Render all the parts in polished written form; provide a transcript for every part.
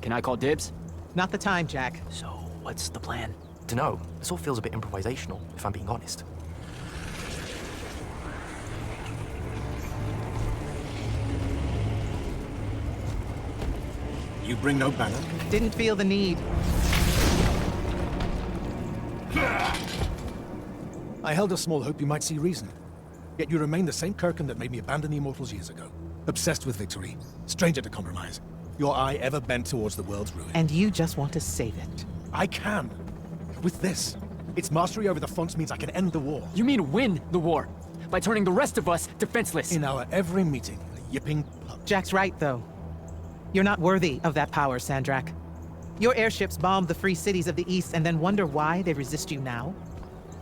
Can I call dibs? Not the time, Jak. So, what's the plan? Dunno. This all feels a bit improvisational, if I'm being honest. You bring no banner? Didn't feel the need. I held a small hope you might see reason. Yet you remain the same Kirkin that made me abandon the Immortals years ago. Obsessed with victory, stranger to compromise. Your eye ever bent towards the world's ruin. And you just want to save it. I can. With this. Its mastery over the fonts means I can end the war. You mean win the war? By turning the rest of us defenseless? In our every meeting, a yipping pub. Jak's right, though. You're not worthy of that power, Sandrak. Your airships bombed the free cities of the East and then wonder why they resist you now?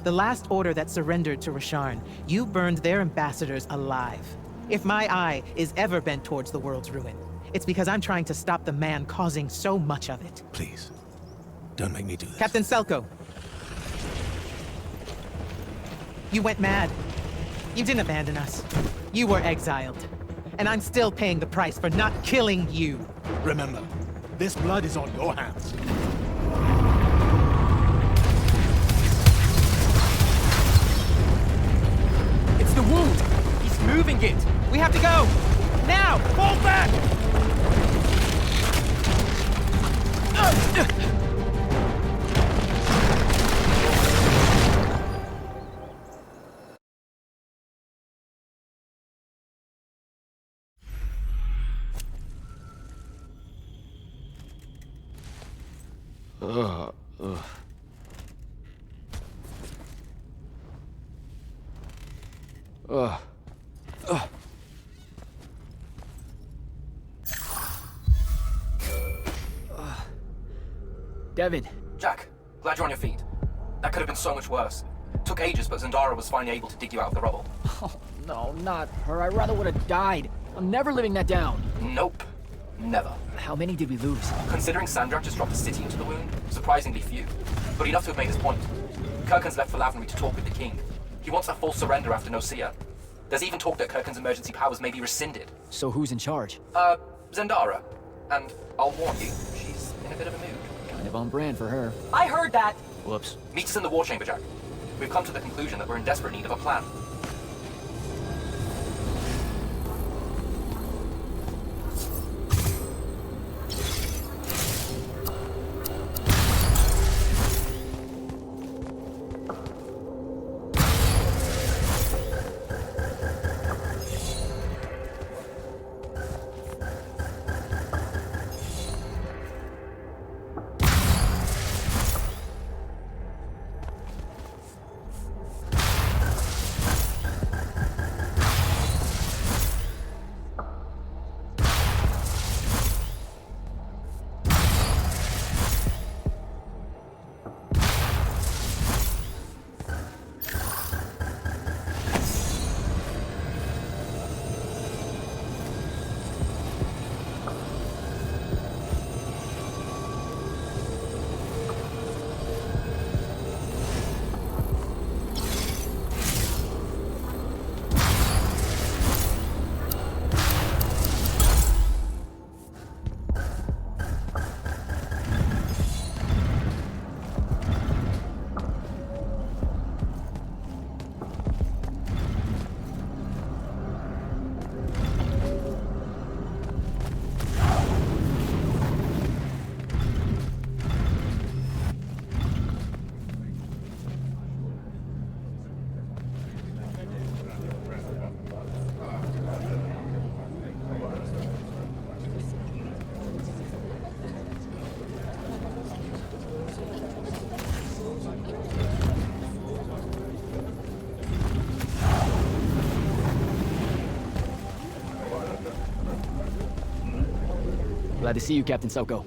The last order that surrendered to Rasharn, you burned their ambassadors alive. If my eye is ever bent towards the world's ruin, it's because I'm trying to stop the man causing so much of it. Please, don't make me do this. Captain Selko. You went mad. You didn't abandon us. You were exiled. And I'm still paying the price for not killing you. Remember, this blood is on your hands. It's the wound! He's moving it! We have to go! Now! Fall back! Devin. Jak, glad you're on your feet. That could have been so much worse. Took ages, but Zendara was finally able to dig you out of the rubble. Oh, no, not her. I rather would have died. I'm never living that down. Nope. Never. How many did we lose? Considering Sandrak just dropped a city into the wound, surprisingly few. But enough to have made his point. Kirkin's left for Lavrenry to talk with the king. He wants a full surrender after Nocia. There's even talk that Kirkin's emergency powers may be rescinded. So who's in charge? Zendara. And I'll warn you, she's in a bit of a mood. Kind of on brand for her. I heard that. Whoops. Meet us in the war chamber, Jak. We've come to the conclusion that we're in desperate need of a plan. Glad to see you, Captain Selko.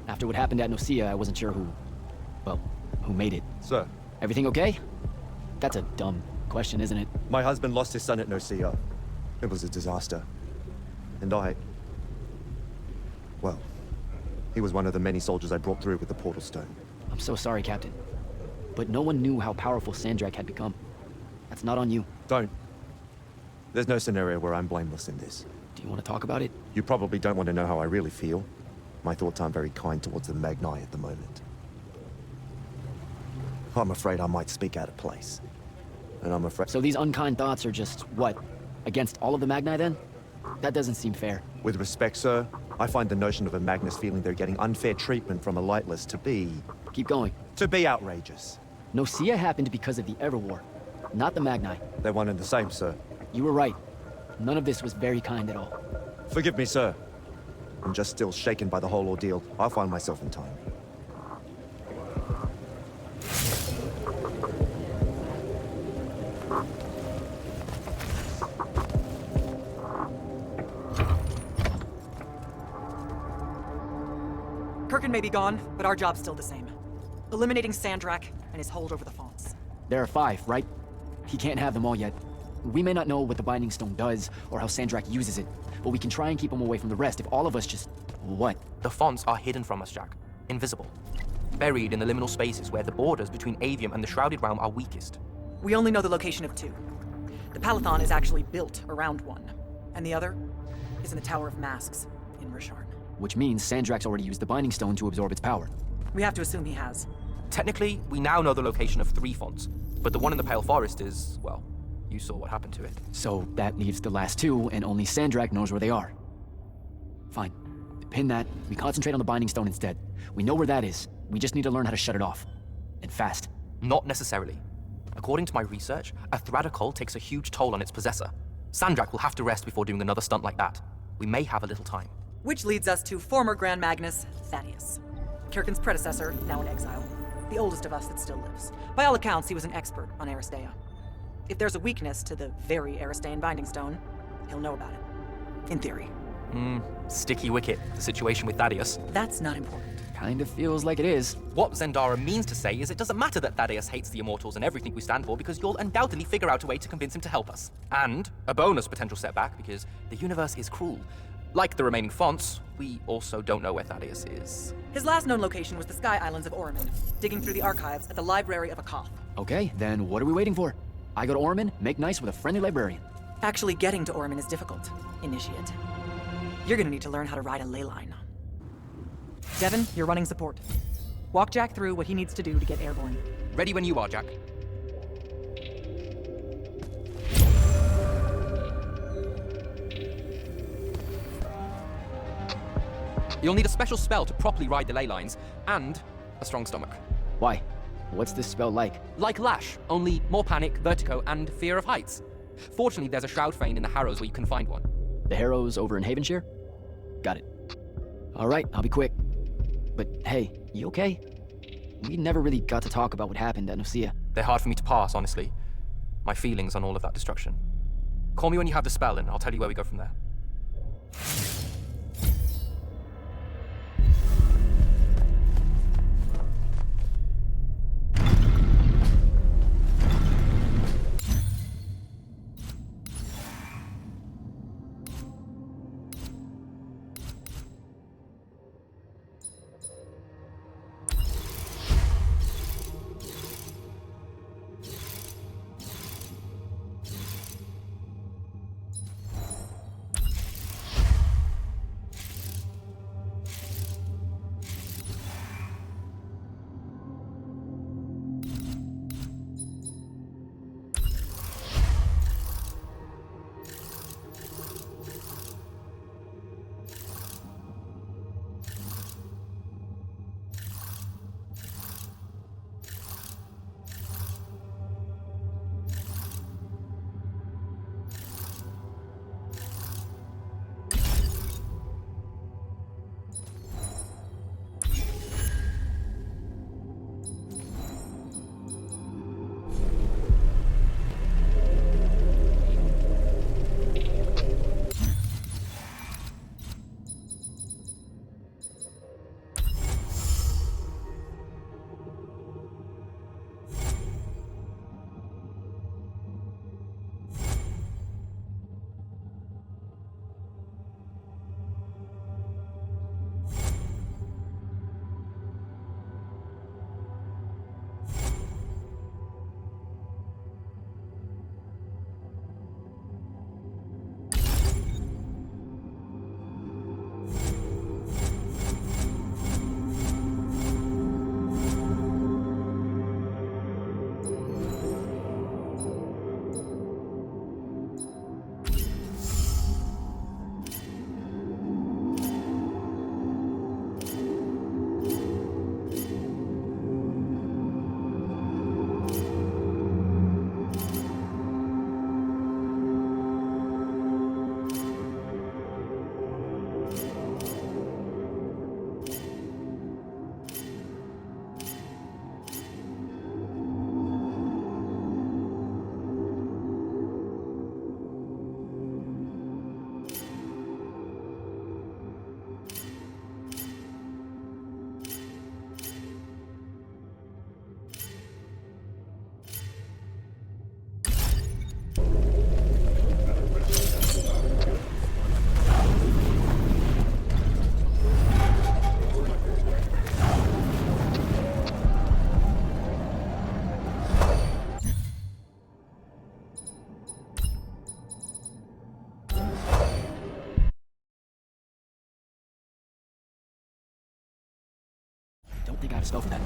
After what happened at Nocia, I wasn't sure who made it. Sir, Everything okay? That's a dumb question, isn't it? my husband lost his son at Nocia. It was a disaster. And well, he was one of the many soldiers I brought through with the portal stone. I'm so sorry, Captain. But no one knew how powerful Sandrak had become. That's not on you. Don't. There's no scenario where I'm blameless in this. Do you want to talk about it? You probably don't want to know how I really feel. My thoughts aren't very kind towards the Magni at the moment. I'm afraid I might speak out of place. And I'm afraid... So these unkind thoughts are just, what, against all of the Magni then? That doesn't seem fair. With respect, sir, I find the notion of a Magnus feeling they're getting unfair treatment from a Lightless to be... Keep going. to be outrageous. Nocia happened because of the Everwar, not the Magni. They're one and the same, sir. You were right. None of this was very kind at all. Forgive me, sir. I'm just still shaken by the whole ordeal. I'll find myself in time. Kirkin may be gone, but our job's still the same. Eliminating Sandrak and his hold over the fonts. There are 5, right? He can't have them all yet. We may not know what the Binding Stone does, or how Sandrak uses it, but we can try and keep him away from the rest if all of us just... what? The fonts are hidden from us, Jak. Invisible. Buried in the liminal spaces where the borders between Aveum and the Shrouded Realm are weakest. We only know the location of 2. The Palathon is actually built around one, and the other is in the Tower of Masks in Risharn. Which means Sandrak's already used the Binding Stone to absorb its power. We have to assume he has. Technically, we now know the location of 3 fonts, but the one in the Pale Forest is, well, you saw what happened to it. So that leaves the last 2, and only Sandrak knows where they are. Fine. Pin that. We concentrate on the Binding Stone instead. We know where that is. We just need to learn how to shut it off. And fast. Not necessarily. According to my research, a Thradakol takes a huge toll on its possessor. Sandrak will have to rest before doing another stunt like that. We may have a little time. Which leads us to former Grand Magnus, Thaddeus. Kirkin's predecessor, now in exile. The oldest of us that still lives. By all accounts, he was an expert on Aristea. If there's a weakness to the very Aristean Binding Stone, he'll know about it. In theory. Sticky wicket, the situation with Thaddeus. That's not important. Kind of feels like it is. What Zendara means to say is it doesn't matter that Thaddeus hates the Immortals and everything we stand for because you'll undoubtedly figure out a way to convince him to help us. And a bonus potential setback because the universe is cruel. Like the remaining fonts, we also don't know where Thaddeus is. His last known location was the Sky Islands of Oromon, digging through the archives at the Library of Akoth. Okay, then what are we waiting for? I go to Oromon, make nice with a friendly librarian. Actually getting to Oromon is difficult, Initiate. You're gonna need to learn how to ride a ley line. Devin, you're running support. Walk Jak through what he needs to do to get airborne. Ready when you are, Jak. You'll need a special spell to properly ride the ley lines, and a strong stomach. Why? What's this spell like? Like Lash, only more panic, vertigo, and fear of heights. Fortunately, there's a Shroud Fane in the Harrows where you can find one. The Harrows over in Havenshire? Got it. All right, I'll be quick. But hey, you okay? We never really got to talk about what happened at Nocia. They're hard for me to pass, honestly. My feelings on all of that destruction. Call me when you have the spell, and I'll tell you where we go from there. don't think I have a spell for that.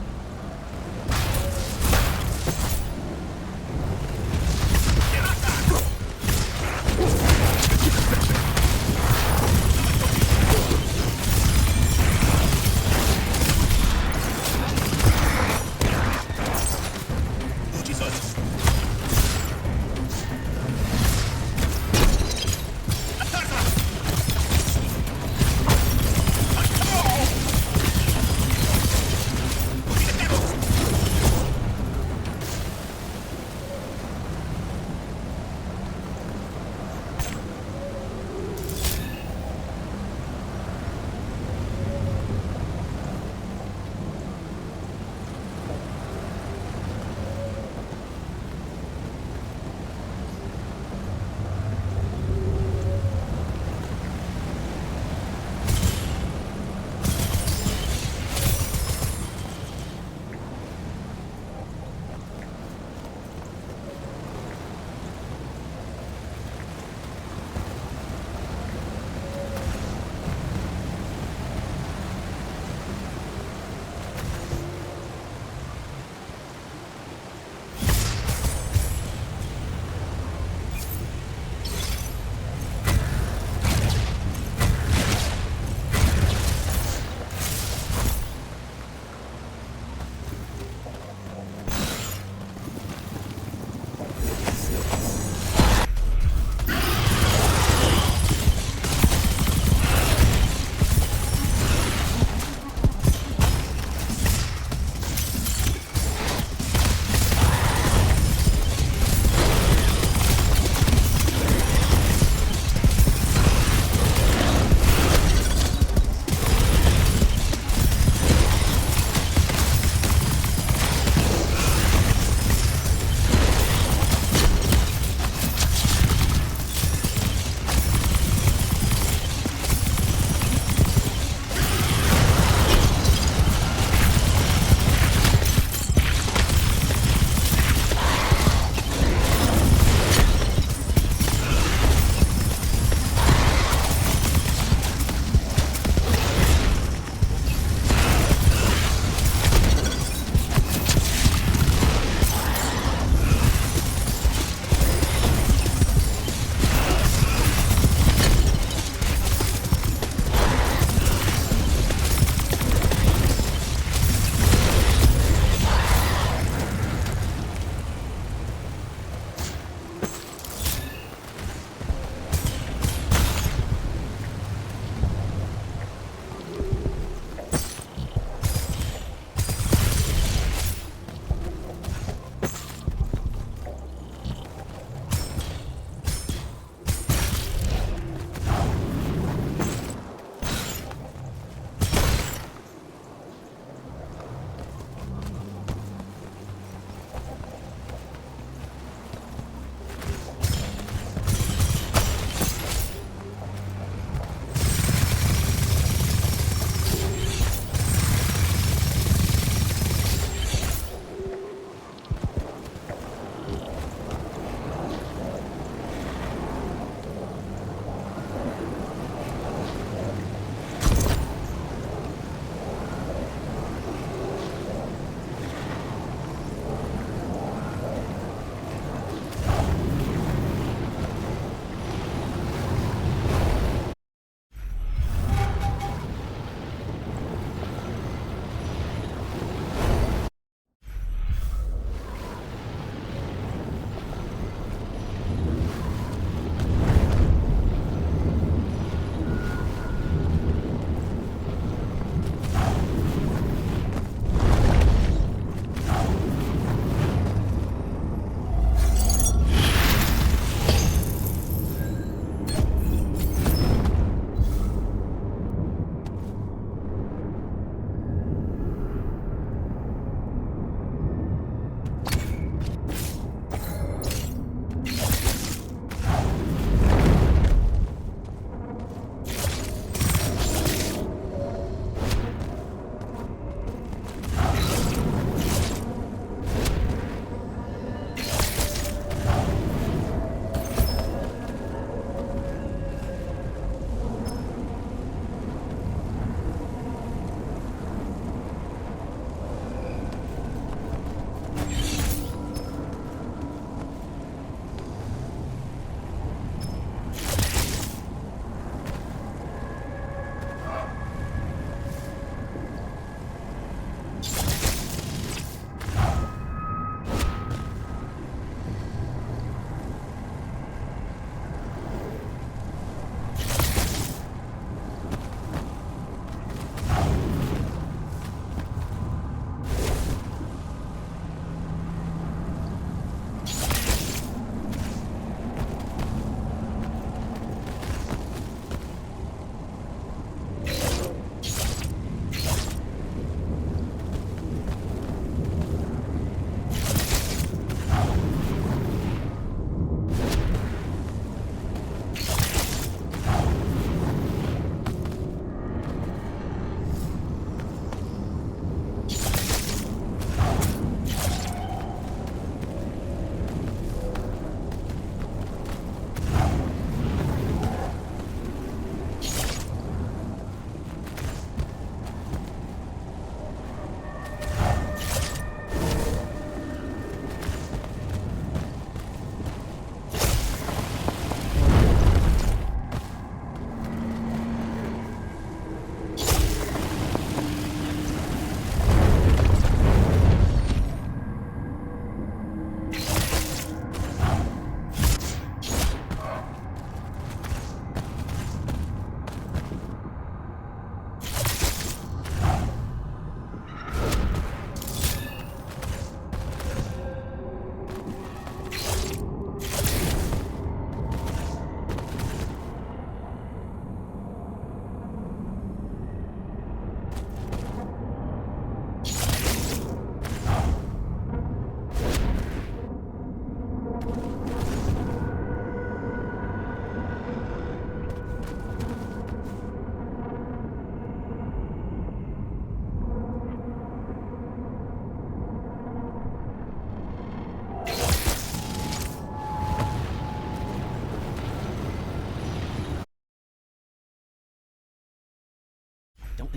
Don't.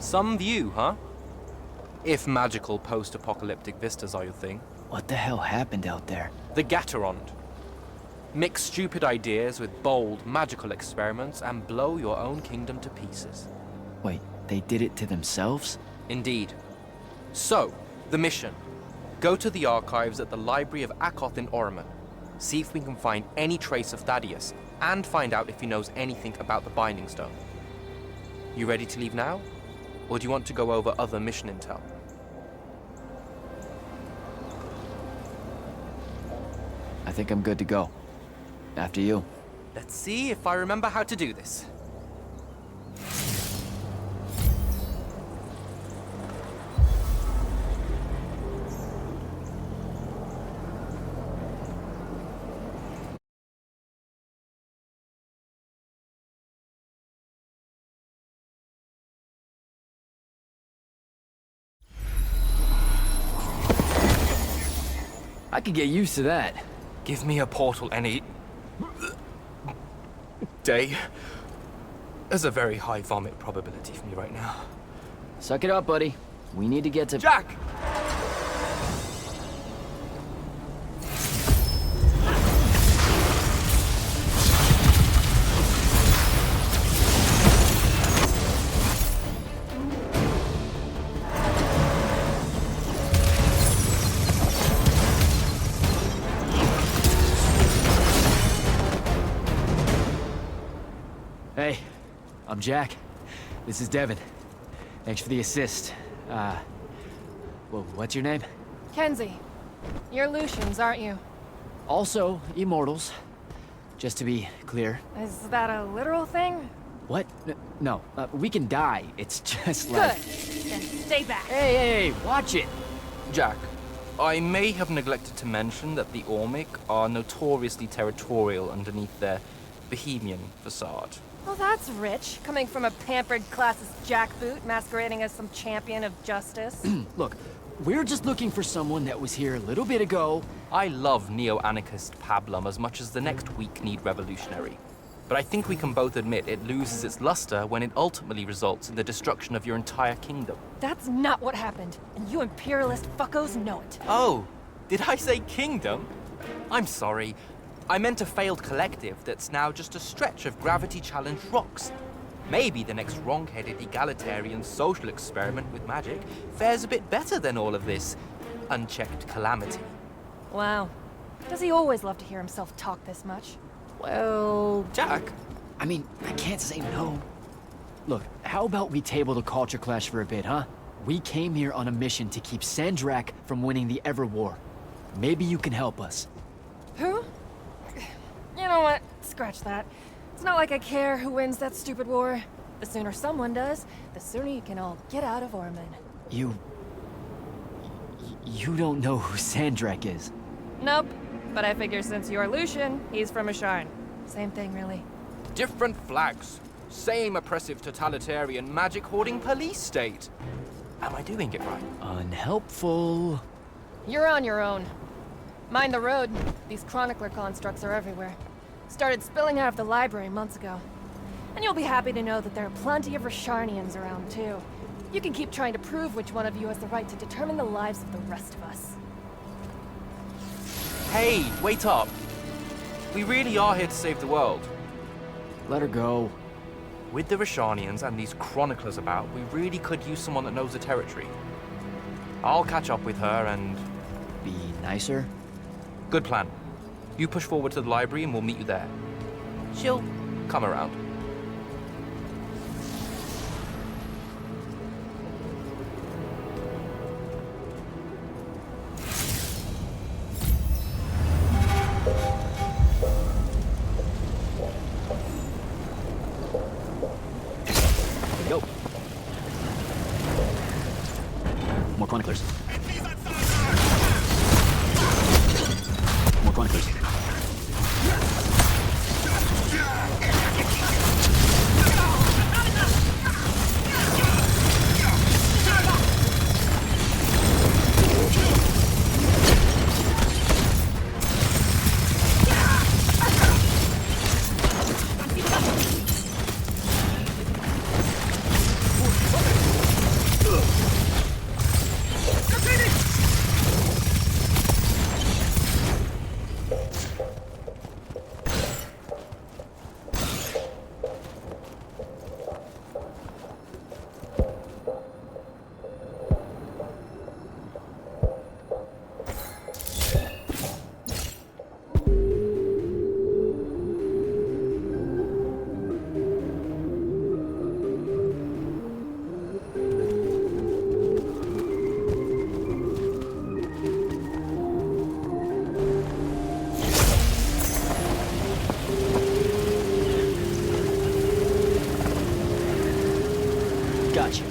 Some view, huh? If magical post-apocalyptic vistas are your thing. What the hell happened out there? The Gatorond. Mix stupid ideas with bold, magical experiments and blow your own kingdom to pieces. Wait, they did it to themselves? Indeed. So, the mission. Go to the archives at the Library of Akoth in Orman. See if we can find any trace of Thaddeus, and find out if he knows anything about the Binding Stone. You ready to leave now? Or do you want to go over other mission intel? I think I'm good to go. After you. Let's see if I remember how to do this. I could get used to that. Give me a portal any day. There's a very high vomit probability for me right now. Suck it up, buddy. We need to get to... Jack! Hey, I'm Jack. This is Devin. Thanks for the assist. Well, what's your name? Kenzie, you're Lucians, aren't you? Also, Immortals. Just to be clear. Is that a literal thing? What? No, we can die. It's just Good. like... Then stay back. Hey, watch it! Jack, I may have neglected to mention that the Ormic are notoriously territorial underneath their Bohemian facade. Well, that's rich, coming from a pampered classist jackboot masquerading as some champion of justice. Look, we're just looking for someone that was here a little bit ago. I love neo-anarchist pablum as much as the next weak-kneed revolutionary. But I think we can both admit it loses its luster when it ultimately results in the destruction of your entire kingdom. That's not what happened, and you imperialist fuckos know it. Oh, did I say kingdom? I'm sorry. I meant a failed collective that's now just a stretch of gravity-challenged rocks. Maybe the next wrong-headed egalitarian social experiment with magic fares a bit better than all of this unchecked calamity. Wow. Does he always love to hear himself talk this much? Well... Jack? I mean, I can't say no. Look, how about we table the culture clash for a bit, huh? We came here on a mission to keep Sandrak from winning the Ever War. Maybe you can help us. Who? You know what? Scratch that. It's not like I care who wins that stupid war. The sooner someone does, the sooner you can all get out of Orman. You don't know who Sandrak is. Nope. But I figure since you're Lucian, he's from Asharn. Same thing, really. Different flags. Same oppressive totalitarian magic hoarding police state. Am I doing it right? Unhelpful. You're on your own. Mind the road. These chronicler constructs are everywhere. Started spilling out of the library months ago. And you'll be happy to know that there are plenty of Rasharnians around, too. You can keep trying to prove which one of you has the right to determine the lives of the rest of us. Hey, wait up. We really are here to save the world. Let her go. With the Rasharnians and these chroniclers about, we really could use someone that knows the territory. I'll catch up with her and... Be nicer? Good plan. You push forward to the library and we'll meet you there. She'll come around. Go. More chroniclers. More chroniclers. Gotcha.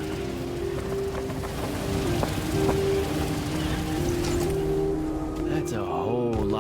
That's a whole lot.